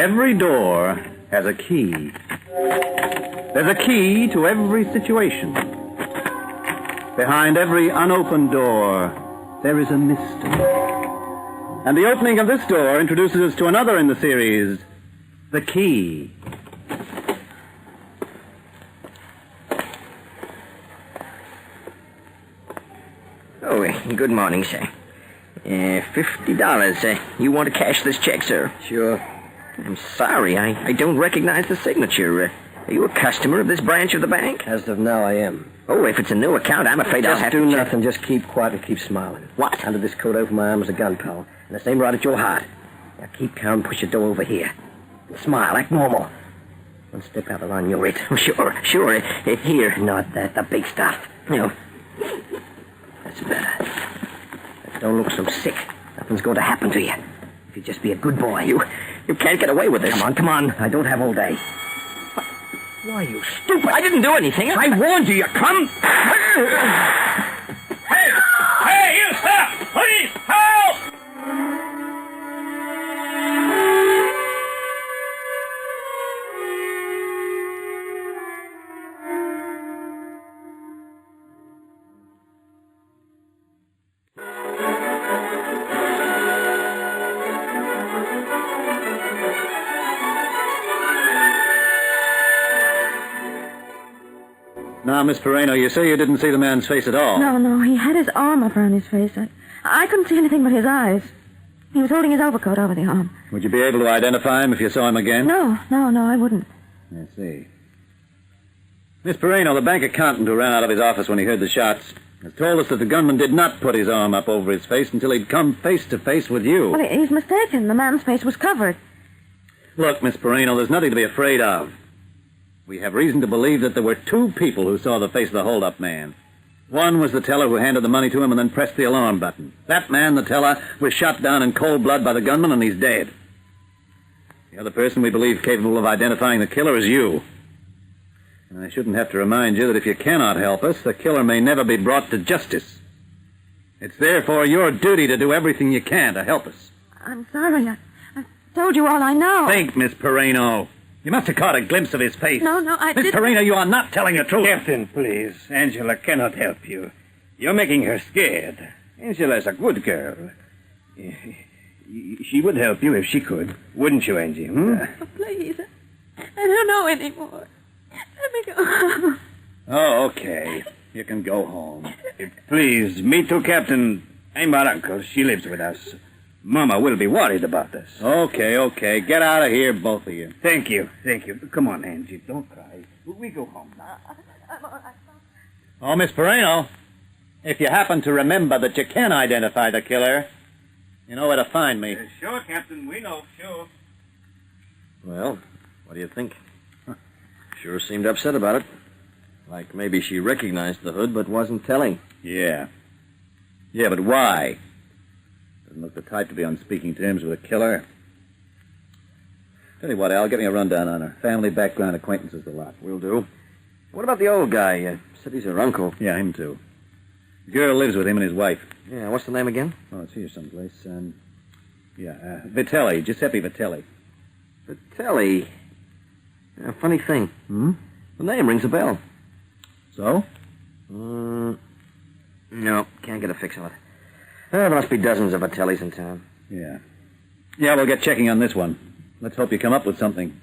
Every door has a key. There's a key to every situation. Behind every unopened door, there is a mystery. And the opening of this door introduces us to another in the series, The Key. Oh, good morning, sir. $50. You want to cash this check, sir? Sure. I'm sorry, I don't recognize the signature. Are you a customer of this branch of the bank? As of now, I am. Oh, if it's a new account, I'm afraid I'll have to do check. nothing. Just keep quiet and keep smiling. What? Under this coat over my arm is a gun, pal. And the same right at your heart. Now keep calm and push your door over here. And smile, act normal. One step out of line, you're it. Oh, sure. Here. Not that, the big stuff. No. That's better. But don't look so sick. Nothing's going to happen to you. If you just be a good boy. You can't get away with this. Come on. I don't have all day. Why, you stupid. I didn't do anything. I warned you, you come. Hey, you stop! Please, help! Now, Miss Pereno, you say you didn't see the man's face at all. No, he had his arm up around his face. I couldn't see anything but his eyes. He was holding his overcoat over the arm. Would you be able to identify him if you saw him again? No, I wouldn't. I see. Miss Pereno, the bank accountant who ran out of his office when he heard the shots has told us that the gunman did not put his arm up over his face until he'd come face to face with you. Well, he's mistaken. The man's face was covered. Look, Miss Pereno, there's nothing to be afraid of. We have reason to believe that there were two people who saw the face of the hold-up man. One was the teller who handed the money to him and then pressed the alarm button. That man, the teller, was shot down in cold blood by the gunman, and he's dead. The other person we believe capable of identifying the killer is you. And I shouldn't have to remind you that if you cannot help us, the killer may never be brought to justice. It's therefore your duty to do everything you can to help us. I'm sorry. I told you all I know. Think, Miss Pereno. You must have caught a glimpse of his face. No, I didn't. Miss Pereno, you are not telling the truth. Captain, please. Angela cannot help you. You're making her scared. Angela's a good girl. She would help you if she could. Wouldn't you, Angie? Oh, please. I don't know anymore. Let me go. Oh, okay. You can go home. Please, me too, Captain. I'm her uncle. She lives with us. Mama will be worried about us. Okay. Get out of here, both of you. Thank you. Come on, Angie. Don't cry. We go home now. I'm all right. Oh, Miss Pereno, if you happen to remember that you can identify the killer, you know where to find me. Sure, Captain. We know. Sure. Well, what do you think? Sure seemed upset about it. Like maybe she recognized the hood but wasn't telling. Yeah, but why? Doesn't look the type to be on speaking terms with a killer. Tell you what, Al, get me a rundown on her. Family, background, acquaintances, the lot. Will do. What about the old guy? Said he's her uncle. Yeah, him too. The girl lives with him and his wife. Yeah, what's the name again? Oh, it's here someplace. Vitelli, Giuseppe Vitelli. Vitelli. Funny thing. The name rings a bell. So? No, can't get a fix on it. There must be dozens of Vitellis in town. Yeah, we'll get checking on this one. Let's hope you come up with something.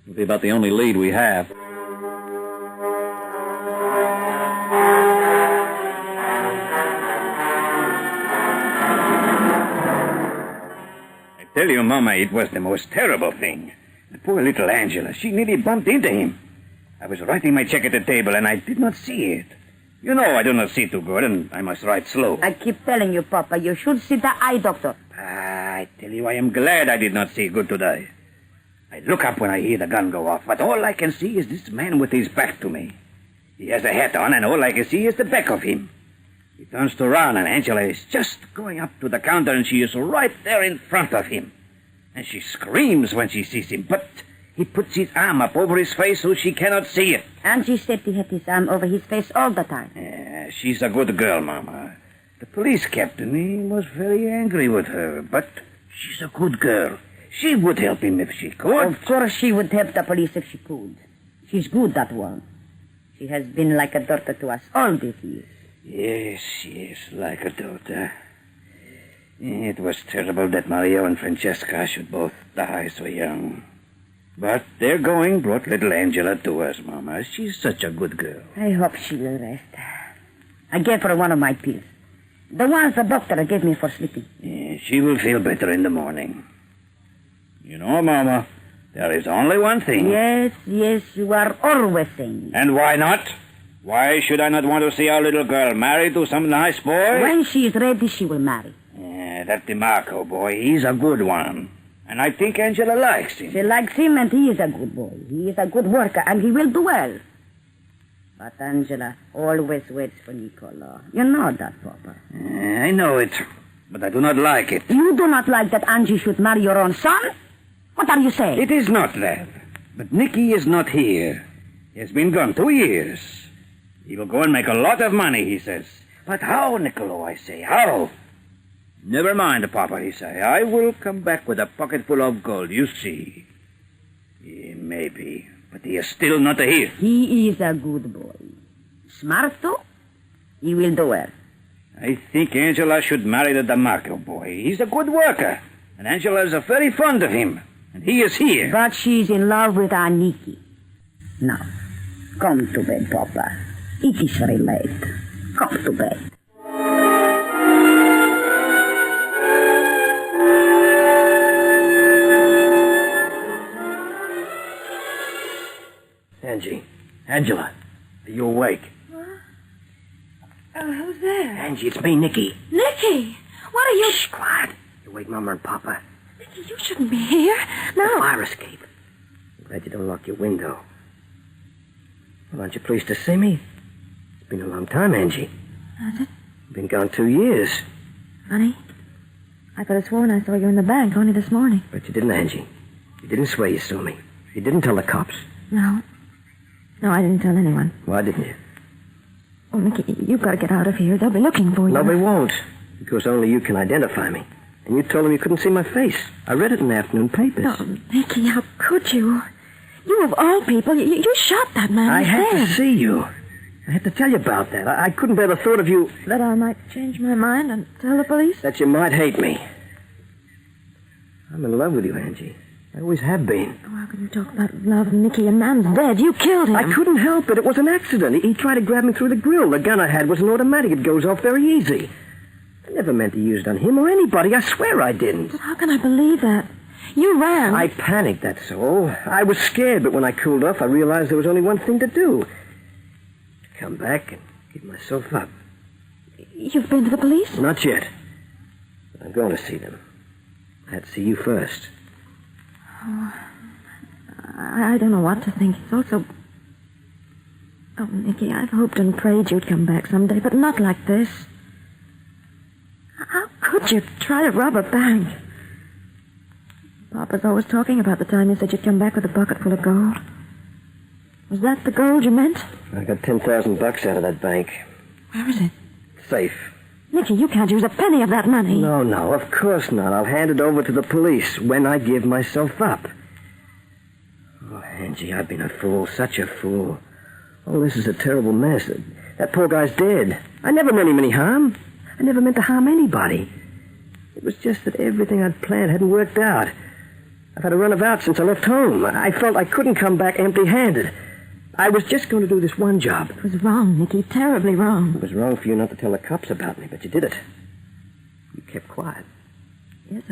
It'll be about the only lead we have. I tell you, Mama, it was the most terrible thing. The poor little Angela, she nearly bumped into him. I was writing my check at the table, and I did not see it. You know I do not see too good, and I must write slow. I keep telling you, Papa, you should see the eye doctor. I tell you, I am glad I did not see good today. I look up when I hear the gun go off, but all I can see is this man with his back to me. He has a hat on, and all I can see is the back of him. He turns to run, and Angela is just going up to the counter, and she is right there in front of him. And she screams when she sees him, but he puts his arm up over his face so she cannot see it. Angie said he had his arm over his face all the time. Yeah, she's a good girl, Mama. The police captain, he was very angry with her, but she's a good girl. She would help him if she could. Of course she would help the police if she could. She's good, that one. She has been like a daughter to us all these years. Yes, like a daughter. It was terrible that Mario and Francesca should both die so young. But their going brought little Angela to us, Mama. She's such a good girl. I hope she will rest. I gave her one of my pills. The ones the doctor gave me for sleeping. She will feel better in the morning. You know, Mama, there is only one thing. Yes, you are always saying. And why not? Why should I not want to see our little girl married to some nice boy? When she is ready, she will marry. That DeMarco boy, he's a good one. And I think Angela likes him. She likes him, and he is a good boy. He is a good worker, and he will do well. But Angela always waits for Nicola. You know that, Papa. I know it, but I do not like it. You do not like that Angie should marry your own son? What are you saying? It is not that. But Nicky is not here. He has been gone 2 years. He will go and make a lot of money, he says. But how, Niccolo, I say, how? Never mind, Papa, he say. I will come back with a pocket full of gold, you see. Maybe, but he is still not here. He is a good boy. Smart, too? He will do well. I think Angela should marry the DeMarco boy. He's a good worker, and Angela is very fond of him, and he is here. But she's in love with Aniki. Now, come to bed, Papa. It is very late. Come to bed. Angie. Angela. Are you awake? What? Who's there? Angie, it's me, Nicky. Nicky! What are you... Shh, quiet. You wake Mama and Papa. Nicky, you shouldn't be here. No. The fire escape. I'm glad you don't lock your window. Well, aren't you pleased to see me? It's been a long time, Angie. Has it? Been gone 2 years. Honey, I could have sworn I saw you in the bank only this morning. But you didn't, Angie. You didn't swear you saw me. You didn't tell the cops. No. No, I didn't tell anyone. Why didn't you? Oh, Nicky, you've got to get out of here. They'll be looking for you. No, they won't. Because only you can identify me. And you told them you couldn't see my face. I read it in the afternoon papers. No, Nicky, how could you? You, of all people, you shot that man. I had dead. to see you. I had to tell you about that. I couldn't bear the thought of you... That I might change my mind and tell the police? That you might hate me. I'm in love with you, Angie. I always have been. Oh, how can you talk about love, Nicky? A man's dead. You killed him. I couldn't help it. It was an accident. He tried to grab me through the grill. The gun I had was an automatic. It goes off very easy. I never meant to use it on him or anybody. I swear I didn't. But how can I believe that? You ran. I panicked, that's all. I was scared, but when I cooled off, I realized there was only one thing to do. Come back and give myself up. You've been to the police? Not yet. But I'm going to see them. I had to see you first. Oh, I don't know what to think. It's also... Oh, Nicky, I've hoped and prayed you'd come back someday, but not like this. How could you try to rob a bank? Papa's always talking about the time you said you'd come back with a bucket full of gold. Was that the gold you meant? I got $10,000 out of that bank. Where is it? Safe. Nicky, you can't use a penny of that money. No, of course not. I'll hand it over to the police when I give myself up. Oh, Angie, I've been a fool, such a fool. Oh, this is a terrible mess. That poor guy's dead. I never meant him any harm. I never meant to harm anybody. It was just that everything I'd planned hadn't worked out. I've had a run about since I left home. I felt I couldn't come back empty-handed. I was just going to do this one job. It was wrong, Nicky, terribly wrong. It was wrong for you not to tell the cops about me, but you did it. You kept quiet. Yes,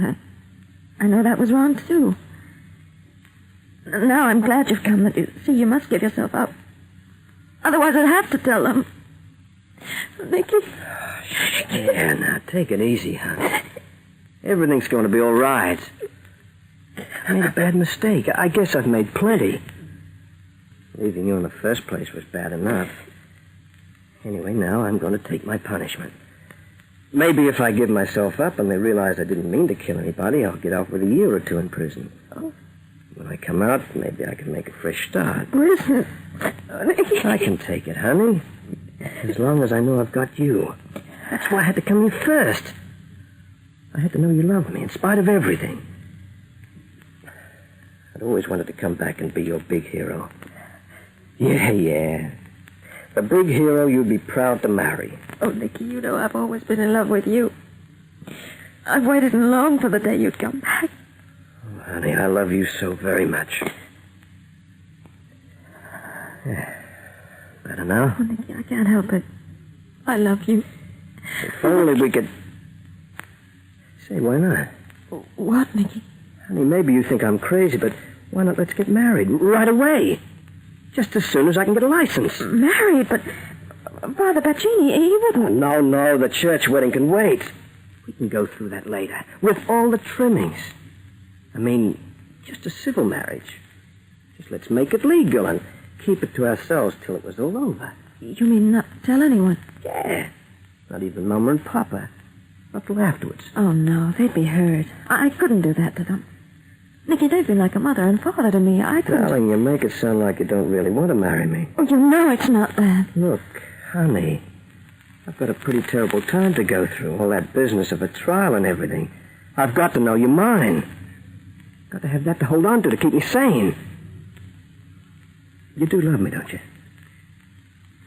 I know that was wrong, too. Now I'm glad you've come. See, you must give yourself up. Otherwise I'd have to tell them. Nicky. Yeah, now, take it easy, honey. Everything's going to be all right. I made a bad mistake. I guess I've made plenty. Leaving you in the first place was bad enough. Anyway, now I'm going to take my punishment. Maybe if I give myself up and they realize I didn't mean to kill anybody, I'll get off with a year or two in prison. Oh. When I come out, maybe I can make a fresh start. Listen. I can take it, honey. As long as I know I've got you. That's why I had to come in first. I had to know you loved me in spite of everything. I'd always wanted to come back and be your big hero. Yeah. The big hero you'd be proud to marry. Oh, Nicky, you know I've always been in love with you. I've waited and longed for the day you'd come back. Oh, honey, I love you so very much. Yeah. Better now? Oh, Nicky, I can't help it. I love you. If only we could... Say, why not? What, Nicky? Honey, maybe you think I'm crazy, but why not let's get married right away? Just as soon as I can get a license. Married, but Father Pacini, he wouldn't. No, the church wedding can wait. We can go through that later, with all the trimmings. I mean, just a civil marriage. Just let's make it legal and keep it to ourselves till it was all over. You mean not tell anyone? Yeah. Not even Mama and Papa. Not till afterwards. Oh, no, they'd be hurt. I couldn't do that to them. Nicky, they've been like a mother and father to me. I couldn't... Darling, you make it sound like you don't really want to marry me. Oh, you know it's not that. Look, honey, I've got a pretty terrible time to go through. All that business of a trial and everything. I've got to know you're mine. Got to have that to hold on to keep me sane. You do love me, don't you?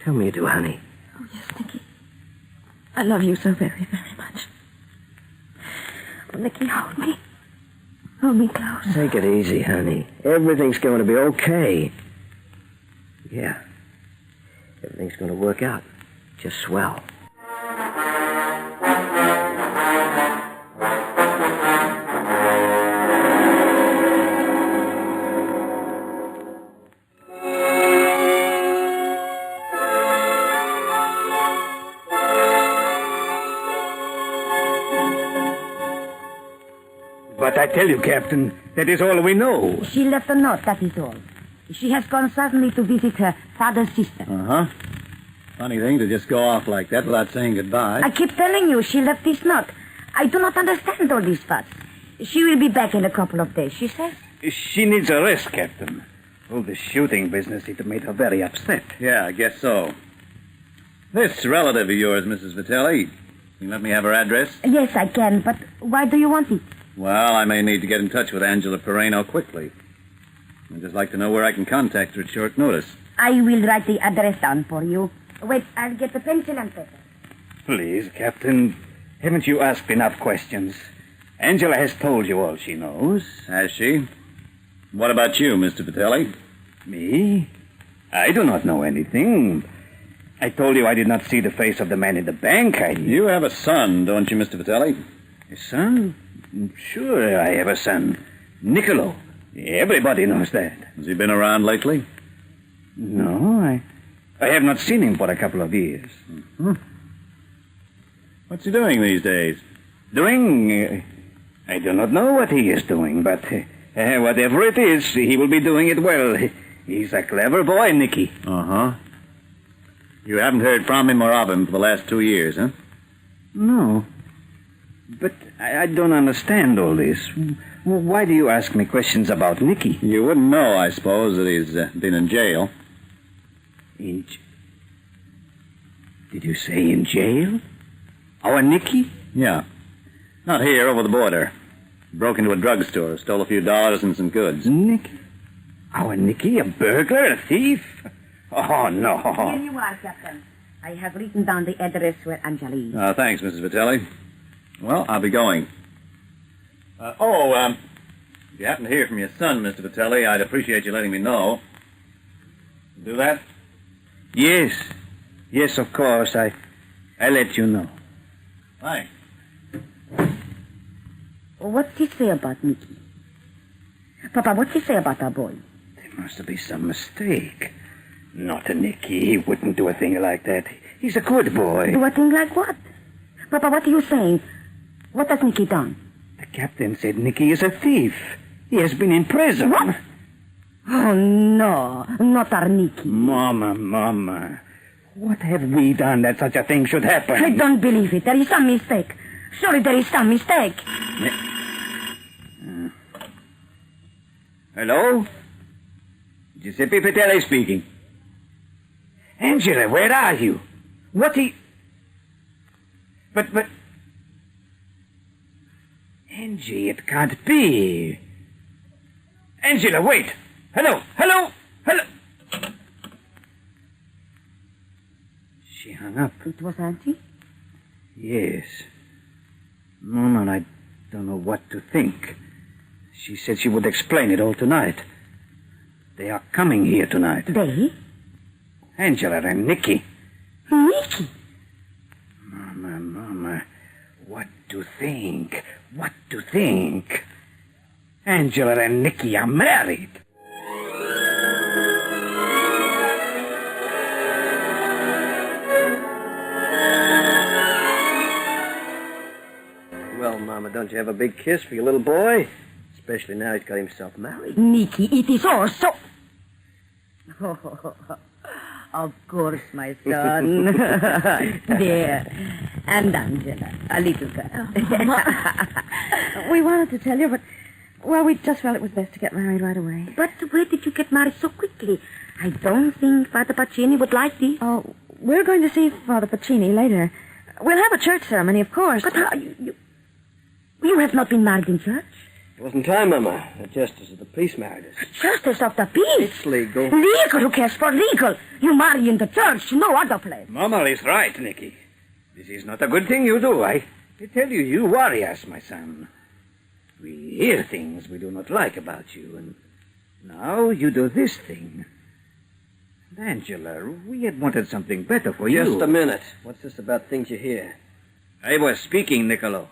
Tell me you do, honey. Oh, yes, Nicky. I love you so very, very much. Oh, Nicky, hold me. Hold me close. Take it easy, honey. Everything's going to be okay. Yeah. Everything's going to work out just swell. But I tell you, Captain, that is all we know. She left a note, that is all. She has gone suddenly to visit her father's sister. Uh-huh. Funny thing to just go off like that without saying goodbye. I keep telling you, she left this note. I do not understand all these facts. She will be back in a couple of days, she says. She needs a rest, Captain. All the shooting business, it made her very upset. Yeah, I guess so. This relative of yours, Mrs. Vitelli, can you let me have her address? Yes, I can, but why do you want it? Well, I may need to get in touch with Angela Pereno quickly. I'd just like to know where I can contact her at short notice. I will write the address down for you. Wait, I'll get the pencil and paper. Please, Captain, haven't you asked enough questions? Angela has told you all she knows. Has she? What about you, Mr. Vitelli? Me? I do not know anything. I told you I did not see the face of the man in the bank. You have a son, don't you, Mr. Vitelli? A son? Sure, I have a son. Niccolo. Everybody knows that. Has he been around lately? No, I have not seen him for a couple of years. Mm-hmm. What's he doing these days? Doing? I do not know what he is doing, but whatever it is, he will be doing it well. He's a clever boy, Nicky. Uh-huh. You haven't heard from him or of him for the last 2 years, huh? No. But I don't understand all this. Why do you ask me questions about Nicky? You wouldn't know, I suppose, that he's been in jail. Did you say in jail? Our Nicky? Yeah. Not here, over the border. Broke into a drugstore, stole a few dollars and some goods. Nicky? Our Nicky? A burglar? A thief? Oh, no. Here you are, Captain. I have written down the address where Angela is. Thanks, Mrs. Vitelli. Well, I'll be going. If you happen to hear from your son, Mr. Vitelli, I'd appreciate you letting me know. Do that? Yes. Yes, of course. I'll let you know. Thanks. What's he say about Nicky? Papa, what's he say about our boy? There must be some mistake. Not a Nicky. He wouldn't do a thing like that. He's a good boy. Do a thing like what? Papa, what are you saying? What has Nicky done? The captain said Nicky is a thief. He has been in prison. What? Oh, no. Not our Nicky. Mama. What have we done that such a thing should happen? I don't believe it. There is some mistake. Surely there is some mistake. Hello? Giuseppe Vitelli speaking. Angela, where are you? But... Angie, it can't be. Angela, wait! Hello! Hello! Hello! She hung up. It was Auntie? Yes. Norman, I don't know what to think. She said she would explain it all tonight. They are coming here tonight. They? Angela and Nicky. Nicky? Mama, what to think? What to think? Angela and Nicky are married. Well, Mama, don't you have a big kiss for your little boy? Especially now he's got himself married. Nicky, it is all so... Of course, my son. There. And Angela, a little girl. We wanted to tell you, but, well, we just felt it was best to get married right away. But where did you get married so quickly? I don't think Father Pacini would like this. Oh, we're going to see Father Pacini later. We'll have a church ceremony, of course. But how... You have not been married in church? It wasn't time, Mama. The justice of the peace married us. Justice of the peace? It's legal. Legal? Who cares for legal? You marry in the church, no other place. Mama is right, Nicky. This is not a good thing you do. I tell you, you worry us, my son. We hear things we do not like about you, and now you do this thing. And Angela, we had wanted something better for you. Just a minute. What's this about things you hear? I was speaking, Niccolo.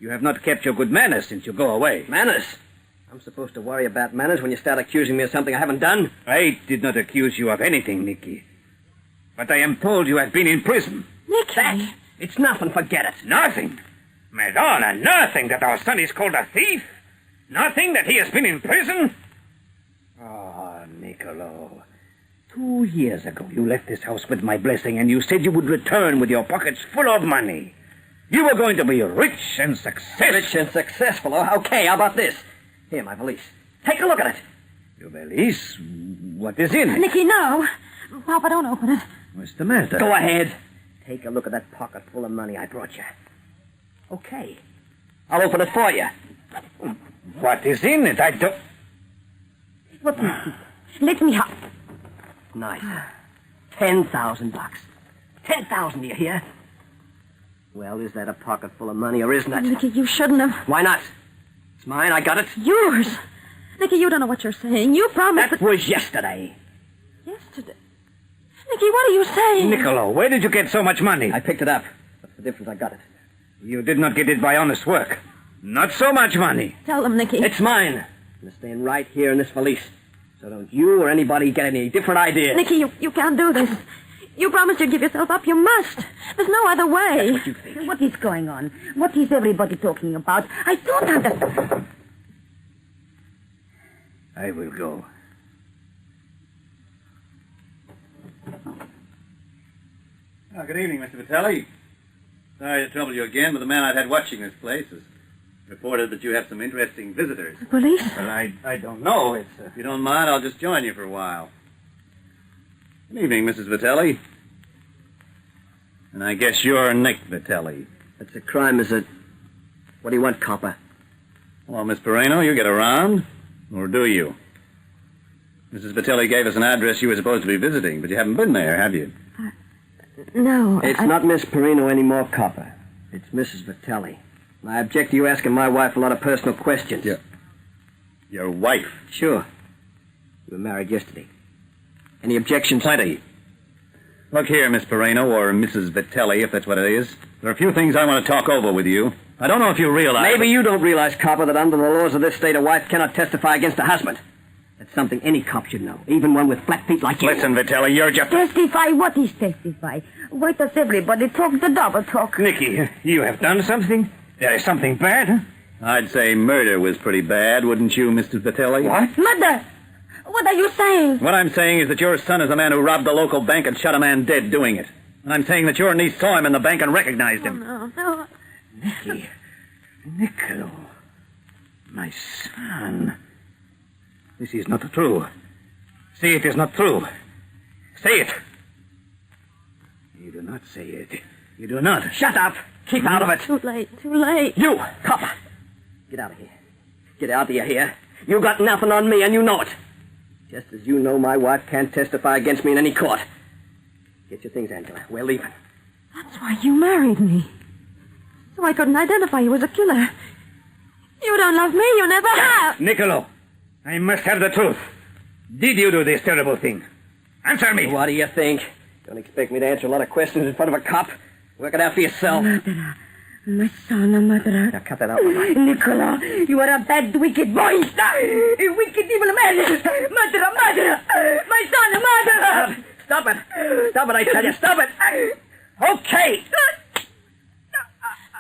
You have not kept your good manners since you go away. Manners? I'm supposed to worry about manners when you start accusing me of something I haven't done? I did not accuse you of anything, Nicky. But I am told you have been in prison. Nicky! It's nothing. Forget it. Nothing? Madonna, nothing that our son is called a thief? Nothing that he has been in prison? Oh, Niccolo. 2 years ago, you left this house with my blessing, and you said you would return with your pockets full of money. You were going to be rich and successful. Rich and successful. Oh, okay, how about this? Here, my valise. Take a look at it. Your valise? What is in it? Nicky, no. Papa, don't open it. What's the matter? Go ahead. Take a look at that pocket full of money I brought you. Okay. I'll open it for you. What is in it? I don't... What is it? Let me have... Nice. $10,000. 10,000, do you hear? Well, is that a pocket full of money, or isn't it? Nicky, you shouldn't have. Why not? It's mine. I got it. Yours. Nicky, you don't know what you're saying. You promised That was yesterday. Yesterday. Nicky, what are you saying? Niccolo, where did you get so much money? I picked it up. What's the difference? I got it. You did not get it by honest work. Not so much money. Tell them, Nicky. It's mine. It's staying right here in this valise. So don't you or anybody get any different ideas. Nicky, you can't do this. You promised you'd give yourself up. You must. There's no other way. That's what you think. What is going on? What is everybody talking about? I don't understand. I will go. Oh, good evening, Mr. Vitelli. Sorry to trouble you again, but the man I've had watching this place has reported that you have some interesting visitors. Police? Well, I don't know. If you don't mind, I'll just join you for a while. Good evening, Mrs. Vitelli. And I guess you're Nick Vitelli. That's a crime, is it? What do you want, copper? Well, Miss Perino, you get around, or do you? Mrs. Vitelli gave us an address you were supposed to be visiting, but you haven't been there, have you? No. It's not Miss Perino anymore, copper. It's Mrs. Vitelli. And I object to you asking my wife a lot of personal questions. Your wife? Sure. We were married yesterday. Any objections? Plenty. Look here, Miss Perino, or Mrs. Vitelli, if that's what it is. There are a few things I want to talk over with you. I don't know if you realize... Maybe you don't realize, copper, that under the laws of this state, a wife cannot testify against a husband. That's something any cop should know, even one with flat feet like you. Listen, Vitelli, you're just... Testify? What is testify? Why does everybody talk the double talk? Nicky, you have done something? There is something bad, huh? I'd say murder was pretty bad, wouldn't you, Mr. Vitelli? What? Mother! What are you saying? What I'm saying is that your son is a man who robbed the local bank and shot a man dead doing it. And I'm saying that your niece saw him in the bank and recognized him. No. Nicky. Niccolo. My son. This is not true. Say it is not true. Say it. You do not say it. You do not. Shut up! Keep out of it! Too late. You, copper! Get out of here. Get out of here. You got nothing on me, and you know it. Just as you know my wife can't testify against me in any court. Get your things, Angela. We're leaving. That's why you married me. So I couldn't identify you as a killer. You don't love me, you never have. Niccolo, I must have the truth. Did you do this terrible thing? Answer me. What do you think? Don't expect me to answer a lot of questions in front of a cop. Work it out for yourself. Murderer. My son, murderer. Now cut that out, Mama. Nicola, you are a bad, wicked boy. A wicked, evil man. Murderer, murderer. My son, murderer. Stop it. Stop it, I tell you. Stop it. Okay.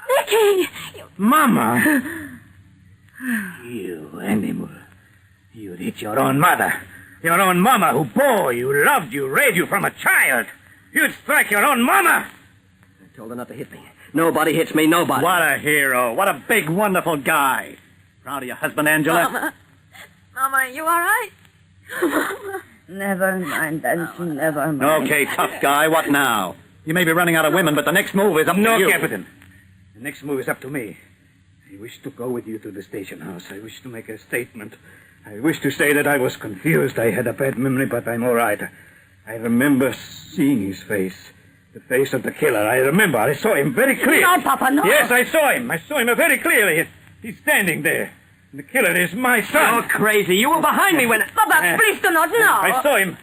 Nicky! Mama! You animal. You'd hit your own mother. Your own mama who bore you, loved you, raised you from a child. You'd strike your own mama. I told her not to hit me. Nobody hits me, nobody. What a hero. What a big, wonderful guy. Proud of your husband, Angela? Mama, are you all right? Never mind, Auntie, never mind. Okay, tough guy. What now? You may be running out of women, but the next move is up to you. No, Captain. The next move is up to me. I wish to go with you to the station house. I wish to make a statement. I wish to say that I was confused. I had a bad memory, but I'm all right. I remember seeing his face. The face of the killer. I remember. I saw him very clearly. No, Papa, no. Yes, I saw him. I saw him very clearly. He's standing there. The killer is my son. You're crazy. You were behind me when... Papa, please do not know. I saw him.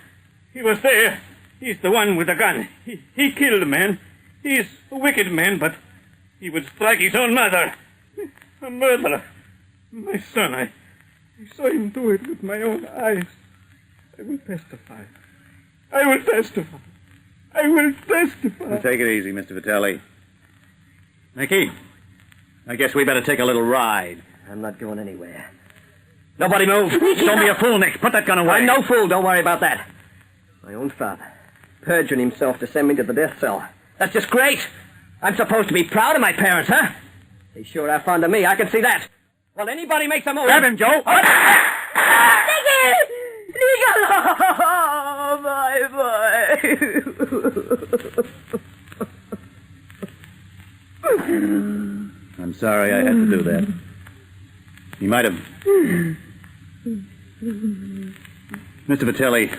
He was there. He's the one with the gun. He killed the man. He's a wicked man, but he would strike his own mother. A murderer. My son, I saw him do it with my own eyes. I will testify. I will testify. I will testify. Take it easy, Mr. Vitelli. Nicky, I guess we better take a little ride. I'm not going anywhere. Nobody move. Don't be a fool, Nick. Put that gun away. I'm no fool. Don't worry about that. My own father. Perjuring himself to send me to the death cell. That's just great. I'm supposed to be proud of my parents, huh? They sure are fond of me. I can see that. Well, anybody makes a move. Grab him, Joe. Nicky! Nicola! Bye-bye. I'm sorry I had to do that. You might have... Mr. Vitelli,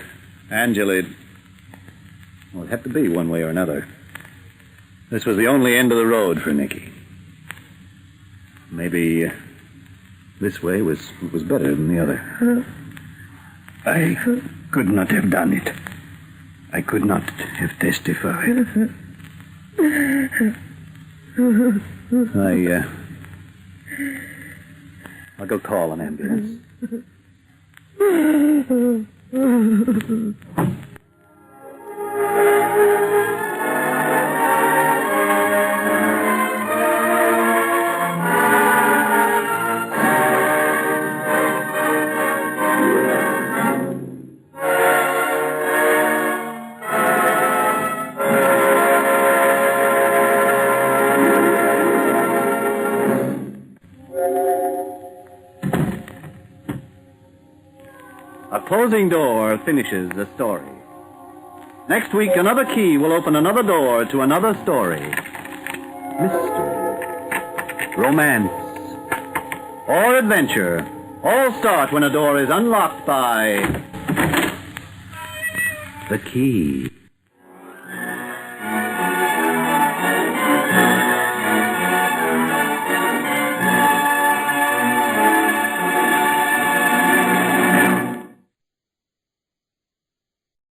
Angela, well, it had to be one way or another. This was the only end of the road for Nicky. Maybe this way was better than the other. I could not have done it. I could not have testified. I'll go call an ambulance. A closing door finishes the story. Next week, another key will open another door to another story. Mystery, romance, or adventure all start when a door is unlocked by the key.